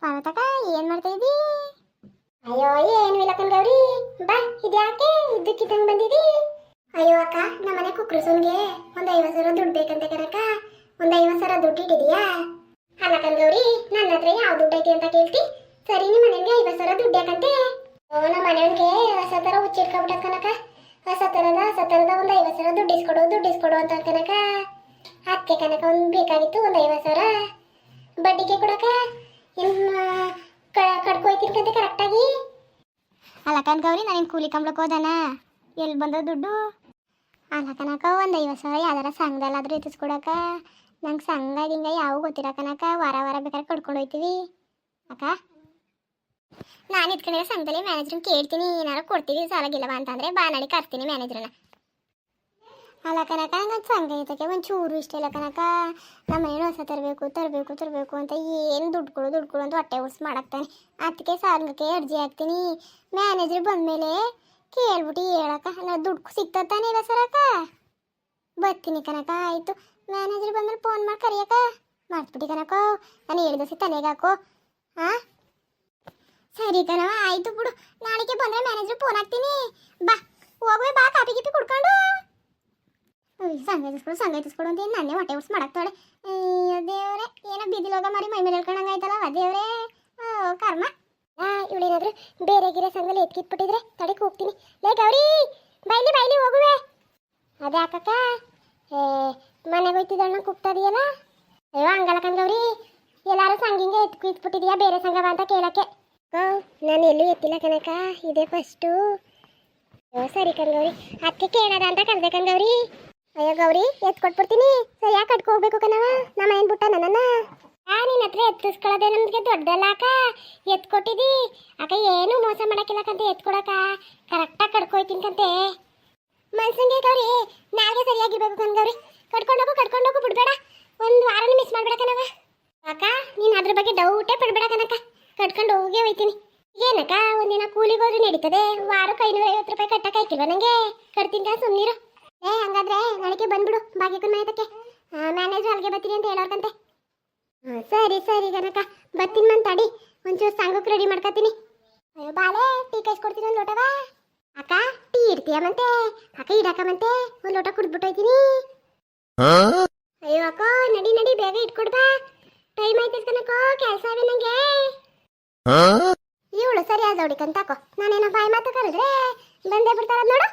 ಪಾರ್ವತಕ್ಕ ಏನ್ ಮಾಡ್ತಾ ಇದ್ದೀ? ಅಯ್ಯೋ ಏನು ಇಲ್ಲ ಕಣ್ಗೌರಿ, ಬಾ ಇದ್ಯಾಕೆ ಇದ್ದಕ್ಕಿದ್ದಂಗೆ ಬಂದಿದ್ದೀ? ಅಯ್ಯೋ ಅಕ್ಕ, ನಮ್ಮನೆ ಕುಕ್ರಸೋನ್ಗೆ ಒಂದು 50,000 ದುಡ್ಡು ಬೇಕಂತೆ ಕಣಕ್ಕ. ಒಂದು 50,000 ದುಡ್ಡು ಇಟ್ಟಿದೀಯಾ? ಅಲ್ಲ ಕಣ್ಗೌರಿ, ನನ್ನ ಹತ್ರ ಯಾವ ದುಡ್ಡು ಐತಿ ಅಂತ ಕೇಳ್ತಿ. ಸರಿ, ನಿಮ್ಮ ಮನೆಗೆ 50,000 ದುಡ್ಡು ಯಾಕಂತೆ? ನಮ್ಮ ಮನೆಯವ್ನಿಗೆ ಹೊಸ ಥರ ಹುಚ್ಚಿಟ್ಕೊಬಿಟ್ಟ ಕಣಕ್ಕ. ಹೊಸ ಥರದ ಒಂದು 50,000 ದುಡ್ಡಿಸ್ಕೊಡು ಅಂತ ಕಣಕ್ಕ. ಅದಕ್ಕೆ ಕಣಕ್ಕ ಒಂದು ಬೇಕಾಗಿತ್ತು, ಒಂದು 50,000 ಬಡ್ಡಿಗೆ ಕೊಡಕ್ಕ. ಕಡ್ಕೊಯ್ತೀನಿ ಕಂತೆ ಕರೆಕ್ಟಾಗಿ. ಅಲ್ಲ ಕಣ್ಗೌರಿ, ನಾನೇನು ಕೂಲಿ ಕಂಬಳಕ್ಕೆ ಹೋದಾನ? ಎಲ್ಲಿ ಬಂದೋ ದುಡ್ಡು? ಅಲ್ಲ ಕಣಕ್ಕ, ಒಂದು 50,000 ಯಾವ್ದಾರ ಸಂಘದಲ್ಲಾದ್ರೂ ಎತ್ತಿಸ್ಕೊಡಕ್ಕ. ನಂಗೆ ಸಂಘ ಗಿಂಗ ಯಾವ ಗೊತ್ತಿರ ಕಣಕ್ಕ. ವಾರ ಬೇಕಾದ್ರೆ ಕಡ್ಕೊಂಡು ಹೋಯ್ತೀವಿ ಅಕ್ಕ. ನಾನು ಇದ್ಕೊಂಡಿರೋ ಸಂಘದಲ್ಲಿ ಮ್ಯಾನೇಜ್ರನ್ನ ಕೇಳ್ತೀನಿ, ಏನಾರು ಕೊಡ್ತೀವಿ ಸಾಲಾಗಿಲ್ಲವಾ ಅಂತಂದರೆ ಬಾ ನಡಿ ಕರ್ತೀನಿ ಮ್ಯಾನೇಜ್ರನ್ನ. ಅಲ್ಲ ಕನಕ, ನನ್ನ ಸಂಘ ಇದಕ್ಕೆ ಒಂದು ಚೂರು ಇಷ್ಟ ಇಲ್ಲ ಕನಕ. ನಮ್ಮ ಮನೇನು ಹೊಸ ತರಬೇಕು ಅಂತ ಏನು ದುಡ್ಡು ಕೊಡು ಅಂತ ಹೊಟ್ಟೆ ಉರ್ಸ್ ಮಾಡಾಕ್ತಾನೆ. ಅದಕ್ಕೆ ಸಂಘಕ್ಕೆ ಅರ್ಜಿ ಹಾಕ್ತೀನಿ. ಮ್ಯಾನೇಜ್ರ್ ಬಂದಮೇಲೆ ಕೇಳ್ಬಿಟ್ಟು ಹೇಳಕ್ಕ, ನಾನು ದುಡ್ಡು ಸಿಗ್ತಾನೆ ಇಲ್ಲ ಸರಕ್ಕ. ಬರ್ತೀನಿ ಕನಕ, ಆಯಿತು. ಮ್ಯಾನೇಜ್ರ್ ಬಂದ್ಮೇಲೆ ಫೋನ್ ಮಾಡಿ ಕರಿಯಕ್ಕ. ಮಾಡ್ಬಿಟ್ಟು ಕನಕ, ನಾನು ಹೇಳಿದ ಸಿ ತಲೆಗೆ ಹಾಕೋ. ಹಾಂ ಸರಿ ಕಣವ, ಆಯಿತು ಬಿಡು. ನಾಳೆಗೆ ಬಂದರೆ ಮ್ಯಾನೇಜ್ರ್ ಫೋನ್ ಹಾಕ್ತೀನಿ. ಬಾ ಹೋಗುವೆ, ಬಾ ಕಾಪಿ ಗಿಪಿ ಕುಡ್ಕೊಂಡು. ಸಂಘ ಎತ್ತಿಸ್ಕೊಡು ಅಂತ ನನ್ನೇ ಹೊಟ್ಟೆ ಉರ್ಸ್ ಮಾಡಾಕ್ತಾಳೆ. ದೇವ್ರೆ, ಏನೋ ಬಿದಿಲೋಗ ಮರಿ ಮೈ ಮೇಲೆ ಹೇಳ್ಕೊಂಡಂಗೆ ಆಯ್ತಲ್ಲ ದೇವ್ರೆ. ಕರ್ಮ. ಇವಳೇನಾದ್ರು ಬೇರೆ ಗಿರೆ ಸಂಘದಲ್ಲಿ ಎತ್ಕಿಟ್ಬಿಟ್ಟಿದ್ರೆ ತಡೆಗೆ ಹೋಗ್ತೀನಿ. ಲೇ ಗೌರಿ, ಬೈಲಿ ಹೋಗುವೆ. ಅದೇ ಅಕ್ಕಕ್ಕ, ಮನೆಗೆ ಹೋಯ್ತಿದ್ದಣ್ಣ ಕೂಗ್ತದೆಯಲ್ಲ. ಅಯ್ಯೋ ಹಂಗಲ್ಲ ಕಣ್ಗೌರಿ, ಎಲ್ಲಾರು ಸಂಘಿಂಗೆ ಎತ್ಕಿಟ್ಬಿಟ್ಟಿದ್ಯಾ ಬೇರೆ ಸಂಘವ ಅಂತ ಕೇಳಕ್ಕೆ. ನಾನು ಎಲ್ಲೂ ಎತ್ತಿಲ್ಲ ಕನಕ, ಇದೇ ಫಸ್ಟು. ಸರಿ ಕಣ್ಗೌರಿ, ಅದಕ್ಕೆ ಕೇಳೋದ ಅಂತ ಕರೆದೆ ಕಣ್ಗೌರಿ. ಅಯ್ಯೋ ಗೌರಿ, ಎತ್ಕೊಟ್ಬಿಡ್ತೀನಿ, ಸರಿಯಾಗಿ ಕಟ್ಕೋಬೇಕು ಕಣವ. ನಮ್ಮ ಏನು ಬಿಟ್ಟ ನನ್ನ ನಿನ್ನ ಹತ್ರ ಎತ್ತಿಸ್ಕೊಳ್ಳೋದೇ ನಮಗೆ ದೊಡ್ಡದಲ್ಲ ಅಕ್ಕ. ಎತ್ಕೊಟ್ಟಿದ್ದಿ ಅಕ್ಕ, ಏನು ಮೋಸ ಮಾಡಕ್ಕಿಲ್ಲಕಂತೆ. ಎತ್ಕೊಡಕ ಕರೆಕ್ಟಾಗಿ ಕಟ್ಕೊಯ್ತೀನಿ ಕಂತೆ. ಮನ್ಸಂಗೆ ಗೌರಿ, ನಾಳೆ ಸರಿಯಾಗಿರ್ಬೇಕು ಕಣ್ಗೌರಿ. ಕಟ್ಕೊಂಡೋಗು ಬಿಡ್ಬೇಡ. ಒಂದು ವಾರನೂ ಮಿಸ್ ಮಾಡ್ಬೇಡ ಕಣವ. ಅಕ್ಕ, ನೀನು ಅದ್ರ ಬಗ್ಗೆ ಡೌಟೇ ಪಡ್ಬೇಡ ಕನಕ. ಕಟ್ಕೊಂಡು ಹೋಗೇ ಹೋಯ್ತೀನಿ. ಏನಕ್ಕ, ಒಂದಿನ ಕೂಲಿಗೆ ಹೋದ್ರೆ ನಡೀತದೆ. ವಾರಕ್ಕೆ 550 ರೂಪಾಯಿ ಕಟ್ಟಕ್ಕಾಯ್ತಿಲ್ವ ನನಗೆ? ಕಟ್ತೀನಿ ಸುಮ್ಮನಿರು. ಹಂಗಾದ್ರೆ ನಾಳೆಗೆ ಬಂದ್ಬಿಡು ಭಾಗ್ಯಕ್ಕನ ಮನೆತಕ್ಕೆ. ಮ್ಯಾನೇಜರ್ ಅಲ್ಲಿಗೆ ಬರ್ತೀನಿ ಅಂತ ಹೇಳೋರ್ಕಂತೆ. ಸರಿ ಕನಕ, ಬರ್ತೀನಿ ತಡಿ. ಒಂಚೂರು ಸಂಘಕ್ಕೆ ರೆಡಿ ಮಾಡ್ಕೊತೀನಿ. ಅಯ್ಯೋ ಬಾಲೆ, ಟೀ ಕಾಯಿಸ್ಕೊಡ್ತೀನಿ ಒಂದು ಲೋಟವ. ಅಕ್ಕ, ಟೀ ಇಡ್ತೀಯ ಮತ್ತೆ? ಅಕ್ಕ ಇಡಾಕಮಂತೆ, ಒಂದು ಲೋಟ ಕುಡ್ಬಿಟ್ಟು ಹೋಯ್ತೀನಿ. ಅಯ್ಯೋ ಅಕ್ಕ, ನಡಿ ಬೇಗ ಇಟ್ಕೊಡ್ಬಾ. ಟೈಮ್ ಆಯ್ತದ ಕನಕ, ಕೆಲಸ ಅವೇ ನಂಗೆ. ಇವಳು ಸರಿಯಾದ ಹುಡುಕಂತಾಕೋ. ನಾನೇನೋ ಬಾಯಿ ಮಾತು ಕರೆದ್ರೆ ಬಂದೇ ಬಿಡ್ತಾರ ನೋಡು.